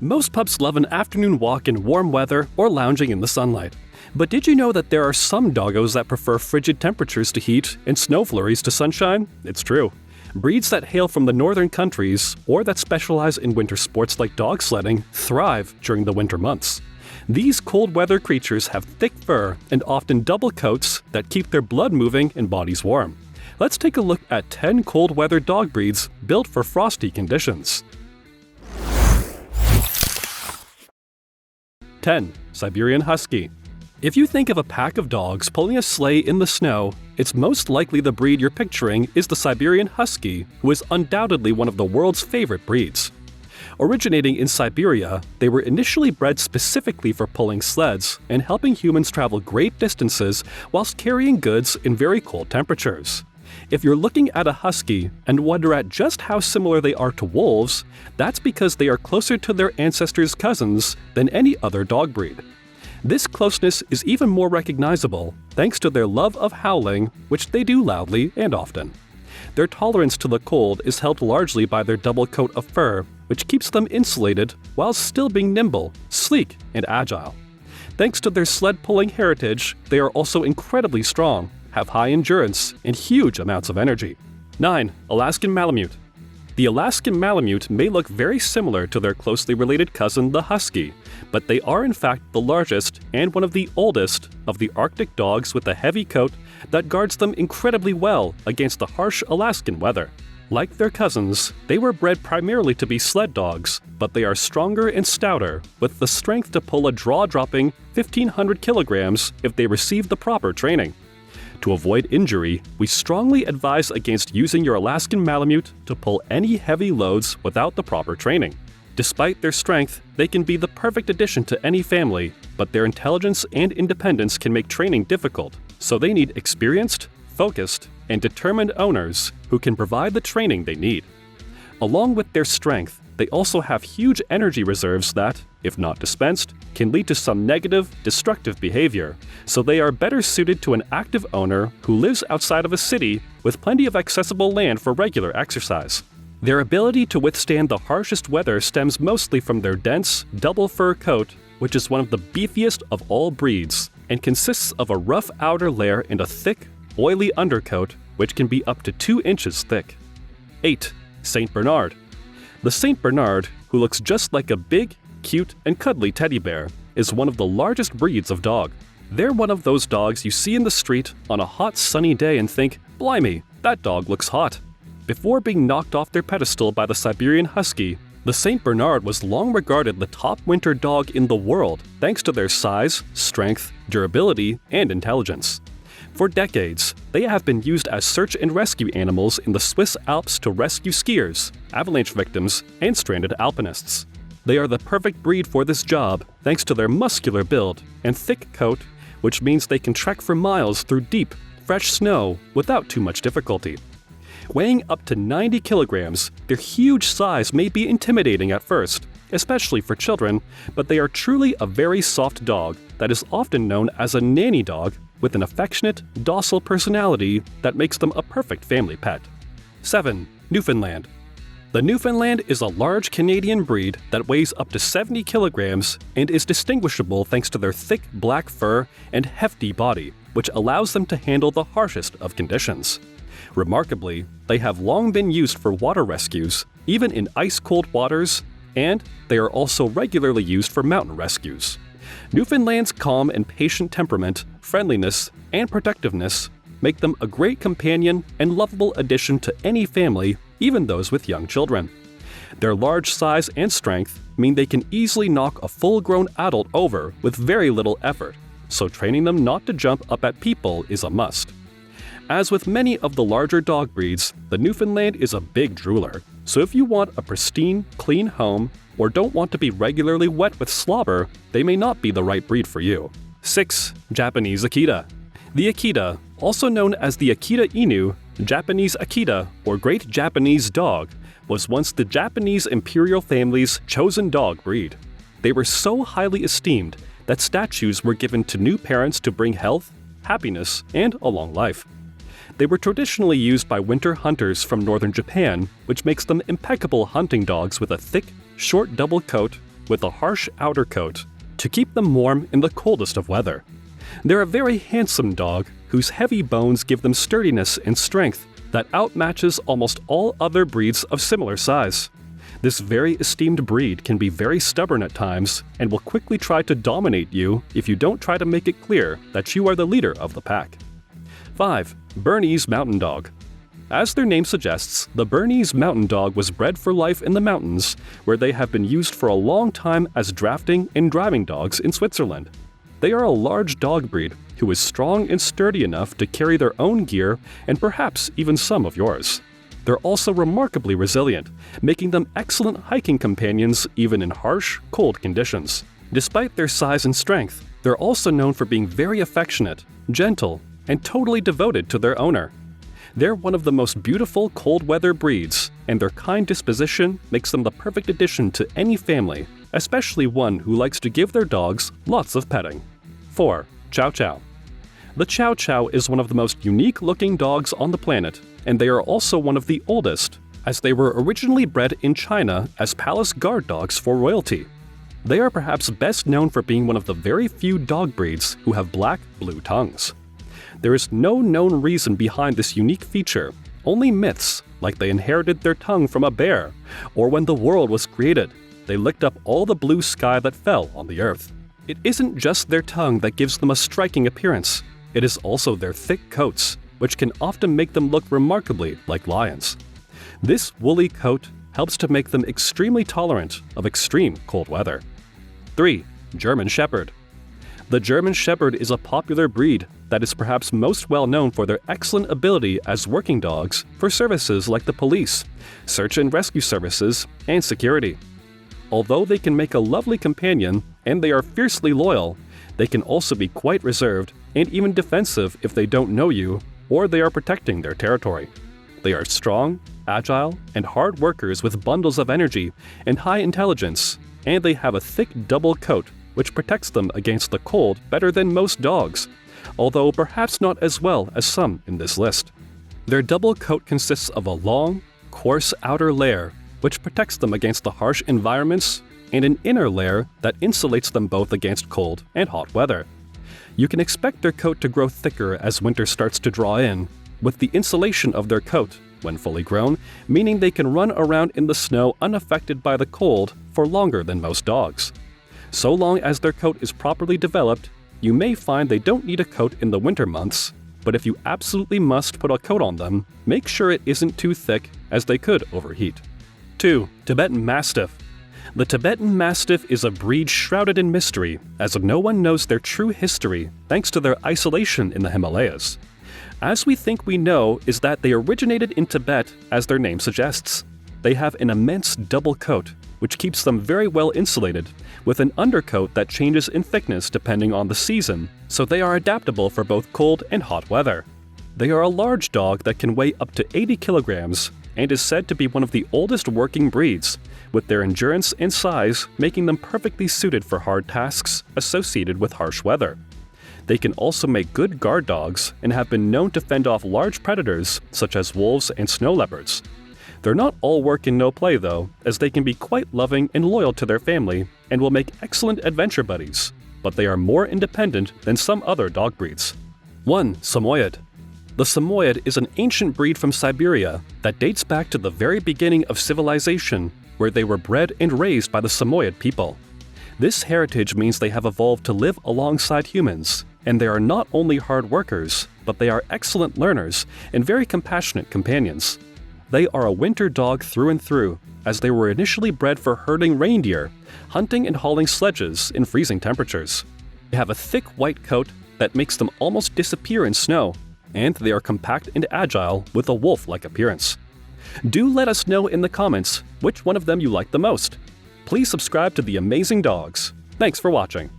Most pups love an afternoon walk in warm weather or lounging in the sunlight. But did you know that there are some doggos that prefer frigid temperatures to heat and snow flurries to sunshine? It's true. Breeds that hail from the northern countries or that specialize in winter sports like dog sledding thrive during the winter months. These cold weather creatures have thick fur and often double coats that keep their blood moving and bodies warm. Let's take a look at 10 cold weather dog breeds built for frosty conditions. 10. Siberian Husky. If you think of a pack of dogs pulling a sleigh in the snow, it's most likely the breed you're picturing is the Siberian Husky, who is undoubtedly one of the world's favorite breeds. Originating in Siberia, they were initially bred specifically for pulling sleds and helping humans travel great distances whilst carrying goods in very cold temperatures. If you're looking at a husky and wonder at just how similar they are to wolves, that's because they are closer to their ancestors' cousins than any other dog breed. This closeness is even more recognizable thanks to their love of howling, which they do loudly and often. Their tolerance to the cold is helped largely by their double coat of fur, which keeps them insulated while still being nimble, sleek, and agile. Thanks to their sled-pulling heritage, they are also incredibly strong, have high endurance, and huge amounts of energy. 9. Alaskan Malamute. The Alaskan Malamute may look very similar to their closely related cousin the Husky, but they are in fact the largest and one of the oldest of the Arctic dogs with a heavy coat that guards them incredibly well against the harsh Alaskan weather. Like their cousins, they were bred primarily to be sled dogs, but they are stronger and stouter, with the strength to pull a draw-dropping 1,500 kilograms if they receive the proper training. To avoid injury, we strongly advise against using your Alaskan Malamute to pull any heavy loads without the proper training. Despite their strength, they can be the perfect addition to any family, but their intelligence and independence can make training difficult, so they need experienced, focused, and determined owners who can provide the training they need. Along with their strength, they also have huge energy reserves that, if not dispensed, can lead to some negative, destructive behavior, so they are better suited to an active owner who lives outside of a city with plenty of accessible land for regular exercise. Their ability to withstand the harshest weather stems mostly from their dense, double fur coat, which is one of the beefiest of all breeds, and consists of a rough outer layer and a thick, oily undercoat, which can be up to 2 inches thick. 8. St. Bernard. The St. Bernard, who looks just like a big, cute, and cuddly teddy bear, is one of the largest breeds of dog. They're one of those dogs you see in the street on a hot sunny day and think, blimey, that dog looks hot. Before being knocked off their pedestal by the Siberian Husky, the St. Bernard was long regarded the top winter dog in the world thanks to their size, strength, durability, and intelligence. For decades, they have been used as search and rescue animals in the Swiss Alps to rescue skiers, avalanche victims, and stranded alpinists. They are the perfect breed for this job thanks to their muscular build and thick coat, which means they can trek for miles through deep, fresh snow without too much difficulty. Weighing up to 90 kilograms, their huge size may be intimidating at first, especially for children, but they are truly a very soft dog that is often known as a nanny dog with an affectionate, docile personality that makes them a perfect family pet. 7. Newfoundland. The Newfoundland is a large Canadian breed that weighs up to 70 kilograms and is distinguishable thanks to their thick black fur and hefty body, which allows them to handle the harshest of conditions. Remarkably, they have long been used for water rescues, even in ice-cold waters, and they are also regularly used for mountain rescues. Newfoundland's calm and patient temperament, friendliness, and protectiveness make them a great companion and lovable addition to any family, even those with young children. Their large size and strength mean they can easily knock a full-grown adult over with very little effort, so training them not to jump up at people is a must. As with many of the larger dog breeds, the Newfoundland is a big drooler, so if you want a pristine, clean home or don't want to be regularly wet with slobber, they may not be the right breed for you. 6. Japanese Akita. The Akita, also known as the Akita Inu, Japanese Akita, or Great Japanese Dog, was once the Japanese imperial family's chosen dog breed. They were so highly esteemed that statues were given to new parents to bring health, happiness, and a long life. They were traditionally used by winter hunters from northern Japan, which makes them impeccable hunting dogs with a thick, short double coat, with a harsh outer coat to keep them warm in the coldest of weather. They're a very handsome dog whose heavy bones give them sturdiness and strength that outmatches almost all other breeds of similar size. This very esteemed breed can be very stubborn at times and will quickly try to dominate you if you don't try to make it clear that you are the leader of the pack. 5. Bernese Mountain Dog. As their name suggests, the Bernese Mountain Dog was bred for life in the mountains, where they have been used for a long time as drafting and driving dogs in Switzerland. They are a large dog breed who is strong and sturdy enough to carry their own gear and perhaps even some of yours. They're also remarkably resilient, making them excellent hiking companions even in harsh, cold conditions. Despite their size and strength, they're also known for being very affectionate, gentle, and totally devoted to their owner. They're one of the most beautiful cold-weather breeds, and their kind disposition makes them the perfect addition to any family, especially one who likes to give their dogs lots of petting. 4. Chow Chow. The Chow Chow is one of the most unique-looking dogs on the planet, and they are also one of the oldest, as they were originally bred in China as palace guard dogs for royalty. They are perhaps best known for being one of the very few dog breeds who have black-blue tongues. There is no known reason behind this unique feature, only myths, like they inherited their tongue from a bear, or when the world was created, they licked up all the blue sky that fell on the earth. It isn't just their tongue that gives them a striking appearance, it is also their thick coats, which can often make them look remarkably like lions. This woolly coat helps to make them extremely tolerant of extreme cold weather. 3. German Shepherd. The German Shepherd is a popular breed that is perhaps most well known for their excellent ability as working dogs for services like the police, search and rescue services, and security. Although they can make a lovely companion and they are fiercely loyal, they can also be quite reserved and even defensive if they don't know you or they are protecting their territory. They are strong, agile, and hard workers with bundles of energy and high intelligence, and they have a thick double coat which protects them against the cold better than most dogs, although perhaps not as well as some in this list. Their double coat consists of a long, coarse outer layer which protects them against the harsh environments and an inner layer that insulates them both against cold and hot weather. You can expect their coat to grow thicker as winter starts to draw in, with the insulation of their coat, when fully grown, meaning they can run around in the snow unaffected by the cold for longer than most dogs. So long as their coat is properly developed, you may find they don't need a coat in the winter months, but if you absolutely must put a coat on them, make sure it isn't too thick as they could overheat. 2. Tibetan Mastiff. The Tibetan Mastiff is a breed shrouded in mystery, as no one knows their true history thanks to their isolation in the Himalayas. As we think we know is that they originated in Tibet, as their name suggests. They have an immense double coat, which keeps them very well insulated, with an undercoat that changes in thickness depending on the season, so they are adaptable for both cold and hot weather. They are a large dog that can weigh up to 80 kilograms and is said to be one of the oldest working breeds, with their endurance and size making them perfectly suited for hard tasks associated with harsh weather. They can also make good guard dogs and have been known to fend off large predators such as wolves and snow leopards. They're not all work and no play though, as they can be quite loving and loyal to their family and will make excellent adventure buddies, but they are more independent than some other dog breeds. 1. Samoyed. The Samoyed is an ancient breed from Siberia that dates back to the very beginning of civilization, where they were bred and raised by the Samoyed people. This heritage means they have evolved to live alongside humans, and they are not only hard workers, but they are excellent learners and very compassionate companions. They are a winter dog through and through, as they were initially bred for herding reindeer, hunting and hauling sledges in freezing temperatures. They have a thick white coat that makes them almost disappear in snow, and they are compact and agile with a wolf-like appearance. Do let us know in the comments which one of them you like the most. Please subscribe to The Amazing Dogs. Thanks for watching.